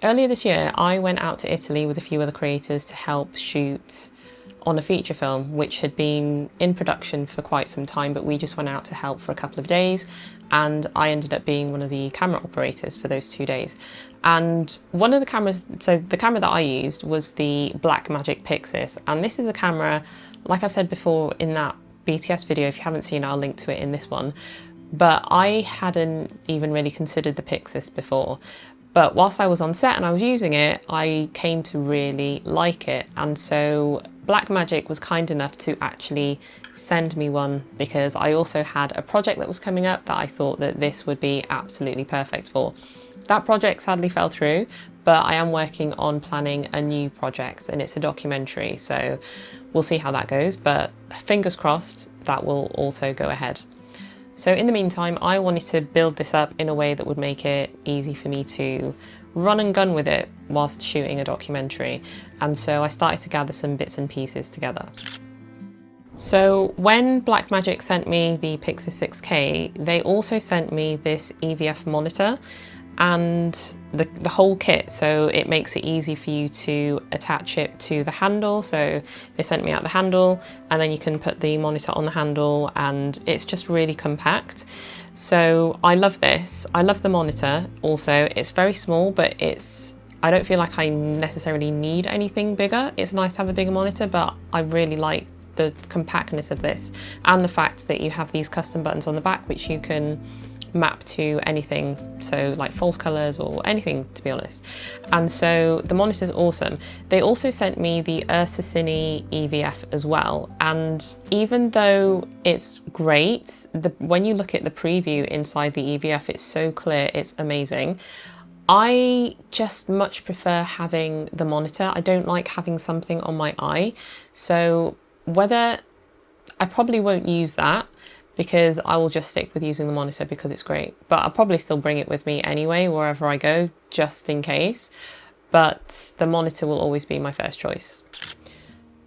Earlier this year, I went out to Italy with a few other creators to help shoot on a feature film, which had been in production for quite some time, but we just went out to help for a couple of days, and I ended up being one of the camera operators for those 2 days. And one of the cameras, so the camera that I used was the Blackmagic PYXIS, and this is a camera, like I've said before in that BTS video, if you haven't seen it, I'll link to it in this one, but I hadn't even really considered the PYXIS before. But whilst I was on set and I was using it, I came to really like it. And so Blackmagic was kind enough to actually send me one, because I also had a project that was coming up that I thought that this would be absolutely perfect for. That project sadly fell through, but I am working on planning a new project, and it's a documentary, so we'll see how that goes, but fingers crossed that will also go ahead. So in the meantime, I wanted to build this up in a way that would make it easy for me to run and gun with it whilst shooting a documentary. And so I started to gather some bits and pieces together. So when Blackmagic sent me the PYXIS 6K, they also sent me this EVF monitor and the whole kit, so it makes it easy for you to attach it to the handle. So they sent me out the handle, and then you can put the monitor on the handle, and it's just really compact. So I love this. I love the monitor also. It's very small, but I don't feel like I necessarily need anything bigger. It's nice to have a bigger monitor, but I really like the compactness of this, and the fact that you have these custom buttons on the back which you can map to anything, so like false colors or anything, to be honest. And so the monitor is awesome. They also sent me the Ursa Cine EVF as well, and even though it's great, when you look at the preview inside the EVF, it's so clear, it's amazing. I just much prefer having the monitor. I don't like having something on my eye, so whether I probably won't use that, because I will just stick with using the monitor because it's great. But I'll probably still bring it with me anyway, wherever I go, just in case. But the monitor will always be my first choice.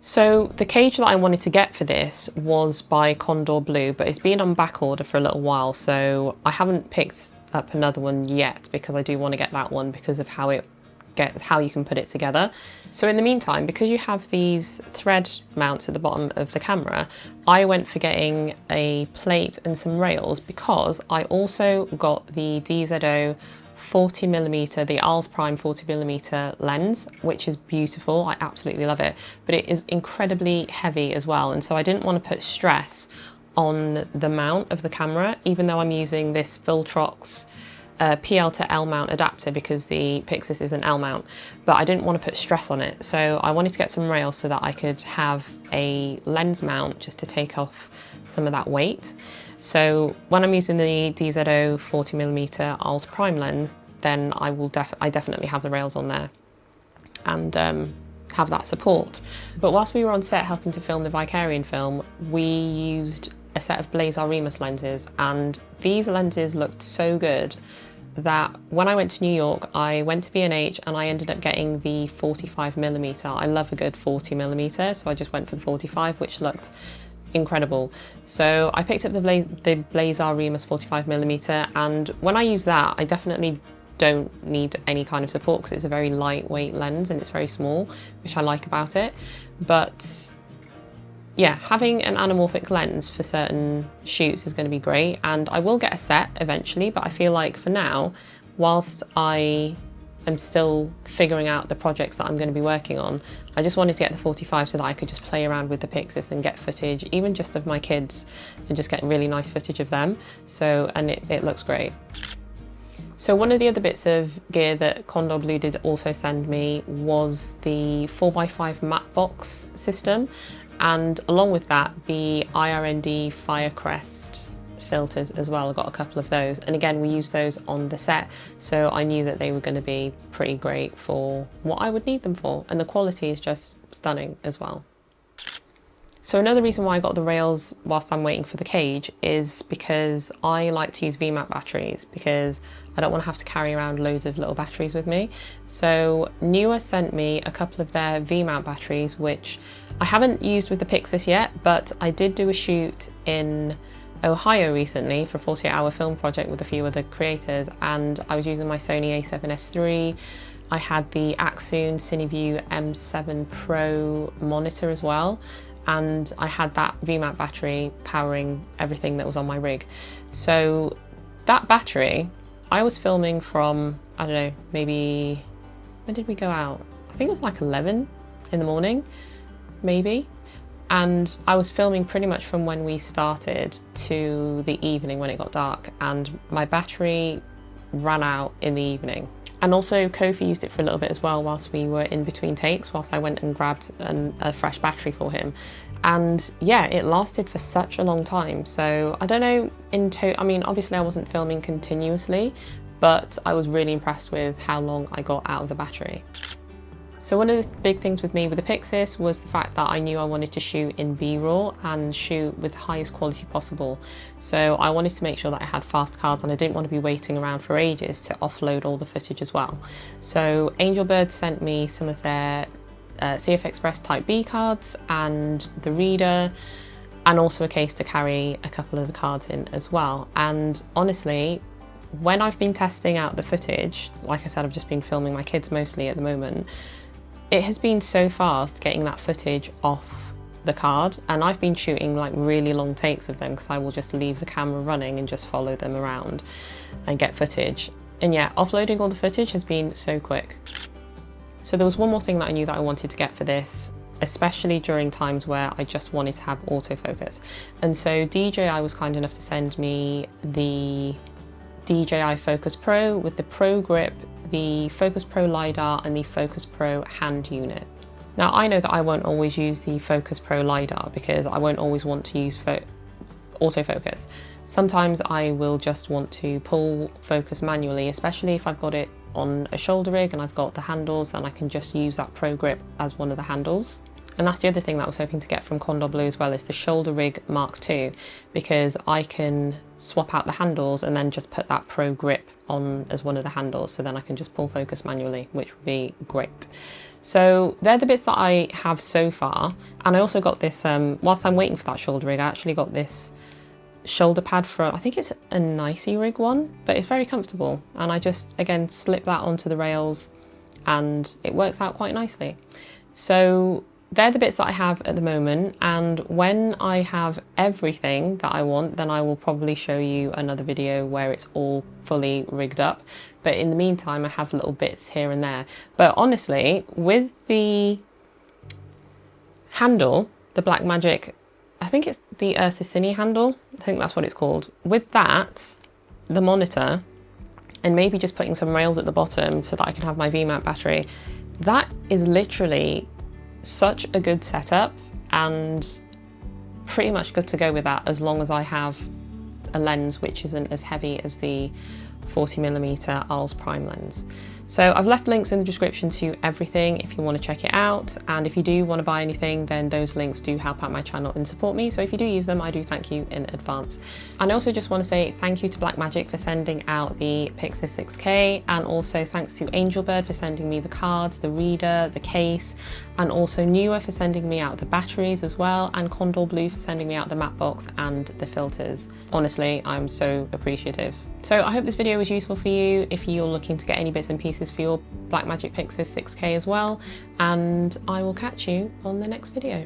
So the cage that I wanted to get for this was by Condor Blue, but it's been on back order for a little while, so I haven't picked up another one yet, because I do want to get that one because of how you can put it together. So in the meantime, because you have these thread mounts at the bottom of the camera, I went for getting a plate and some rails, because I also got the DZO 40mm, the Arles Prime 40mm lens, which is beautiful. I absolutely love it, but it is incredibly heavy as well. And so I didn't want to put stress on the mount of the camera, even though I'm using this Viltrox PL to L mount adapter, because the PYXIS is an L mount, but I didn't want to put stress on it. So I wanted to get some rails so that I could have a lens mount just to take off some of that weight. So when I'm using the DZO 40mm Arles Prime lens, then I definitely have the rails on there and have that support. But whilst we were on set helping to film the Vicarian film, we used a set of Blazer Remus lenses, and these lenses looked so good that when I went to New York, I went to B&H and I ended up getting the 45mm. I love a good 40mm, so I just went for the 45, which looked incredible. So I picked up the Blazer Remus 45mm, and when I use that, I definitely don't need any kind of support, because it's a very lightweight lens and it's very small, which I like about it. But yeah, having an anamorphic lens for certain shoots is going to be great, and I will get a set eventually, but I feel like for now, whilst I am still figuring out the projects that I'm going to be working on, I just wanted to get the 45 so that I could just play around with the PYXIS and get footage, even just of my kids, and just get really nice footage of them. So, and it looks great. So one of the other bits of gear that Condor Blue did also send me was the 4x5 matte box system, and along with that, the IRND Firecrest filters as well. I got a couple of those, and again, we used those on the set, so I knew that they were going to be pretty great for what I would need them for, and the quality is just stunning as well. So another reason why I got the rails whilst I'm waiting for the cage is because I like to use VMAP batteries, because I don't want to have to carry around loads of little batteries with me. So Newer sent me a couple of their VMAP batteries, which I haven't used with the PYXIS yet, but I did do a shoot in Ohio recently for a 48-hour film project with a few other creators, and I was using my Sony a7S III. I had the Axoon CineView M7 Pro monitor as well, and I had that VMAT battery powering everything that was on my rig. So that battery, I was filming from, I don't know, maybe, when did we go out? I think it was like 11 in the morning, maybe. And I was filming pretty much from when we started to the evening when it got dark, and my battery ran out in the evening. And also Kofi used it for a little bit as well whilst we were in between takes, whilst I went and grabbed a fresh battery for him. And yeah, it lasted for such a long time. So I don't know, I mean, obviously I wasn't filming continuously, but I was really impressed with how long I got out of the battery. So one of the big things with me with the PYXIS was the fact that I knew I wanted to shoot in B-raw and shoot with the highest quality possible. So I wanted to make sure that I had fast cards, and I didn't want to be waiting around for ages to offload all the footage as well. So Angelbird sent me some of their CF Express Type B cards and the reader, and also a case to carry a couple of the cards in as well. And honestly, when I've been testing out the footage, like I said, I've just been filming my kids mostly at the moment, it has been so fast getting that footage off the card, and I've been shooting like really long takes of them because I will just leave the camera running and just follow them around and get footage. And yeah, offloading all the footage has been so quick. So there was one more thing that I knew that I wanted to get for this, especially during times where I just wanted to have autofocus. And so DJI was kind enough to send me the DJI Focus Pro with the Pro Grip, the Focus Pro LiDAR and the Focus Pro hand unit. Now I know that I won't always use the Focus Pro LiDAR because I won't always want to use autofocus. Sometimes I will just want to pull focus manually, especially if I've got it on a shoulder rig and I've got the handles, and I can just use that Pro Grip as one of the handles. And that's the other thing that I was hoping to get from Condor Blue as well, is the Shoulder Rig Mark II, because I can swap out the handles and then just put that Pro Grip on as one of the handles, so then I can just pull focus manually, which would be great. So they're the bits that I have so far. And I also got this, whilst I'm waiting for that shoulder rig, I actually got this shoulder pad from, I think it's a Nicey Rig one, but it's very comfortable. And I just, again, slip that onto the rails and it works out quite nicely. So they're the bits that I have at the moment, and when I have everything that I want, then I will probably show you another video where it's all fully rigged up. But in the meantime, I have little bits here and there. But honestly, with the handle, the Blackmagic, I think it's the Ursa Cine handle, I think that's what it's called. With that, the monitor, and maybe just putting some rails at the bottom so that I can have my VMAT battery, that is literally such a good setup, and pretty much good to go with that, as long as I have a lens which isn't as heavy as the 40mm Arles Prime lens. So I've left links in the description to everything if you want to check it out, and if you do want to buy anything, then those links do help out my channel and support me, so if you do use them, I do thank you in advance. And I also just want to say thank you to Blackmagic for sending out the PYXIS 6K, and also thanks to Angelbird for sending me the cards, the reader, the case, and also Newer for sending me out the batteries as well, and Condor Blue for sending me out the matte box and the filters. Honestly, I'm so appreciative. So I hope this video was useful for you if you're looking to get any bits and pieces for your Blackmagic PYXIS 6K as well, and I will catch you on the next video.